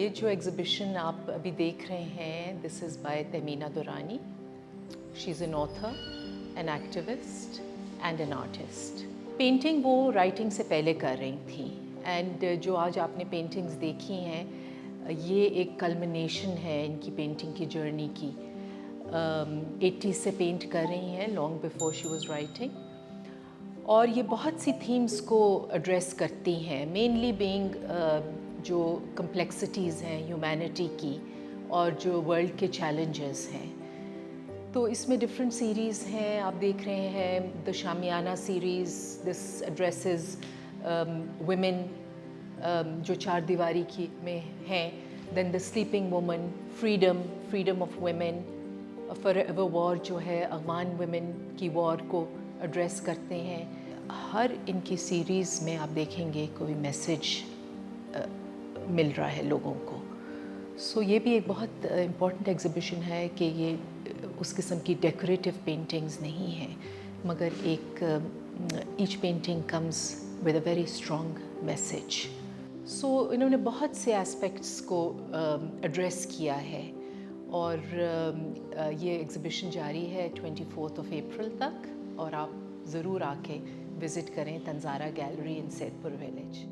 ये जो एग्ज़िबिशन आप अभी देख रहे हैं, this is by Tahmina Durrani. She is an author, an activist and an artist. Painting वो राइटिंग से पहले कर रही थी एंड जो आज आपने पेंटिंग्स देखी हैं, ये एक कल्मिनेशन है इनकी पेंटिंग की जर्नी की। 80s से पेंट कर रही हैं, long before she was writing, और ये बहुत सी थीम्स को एड्रेस करती हैं, मेनली बीइंग जो कम्प्लेक्सिटीज़ हैं ह्यूमैनिटी की और जो वर्ल्ड के चैलेंजेस हैं। तो इसमें डिफरेंट सीरीज़ हैं, आप देख रहे हैं the Shamiana series, this addresses women जो चार दीवारी की में हैं, then the sleeping woman, freedom of women, forever war जो है अफगान वुमेन की वॉर को एड्रेस करते हैं। हर इनकी सीरीज़ में आप देखेंगे कोई मैसेज मिल रहा है लोगों को। सो ये भी एक बहुत इम्पॉर्टेंट एग्ज़िबिशन है कि ये उस किस्म की डेकोरेटिव पेंटिंग्स नहीं है, मगर एक each painting comes with a very strong message. So इन्होंने बहुत से एस्पेक्ट्स को एड्रेस किया है और ये एग्ज़िबिशन जारी है 24 अप्रैल तक, और आप ज़रूर आके विज़िट करें तंज़ारा गैलरी इन सैदपुर विलेज।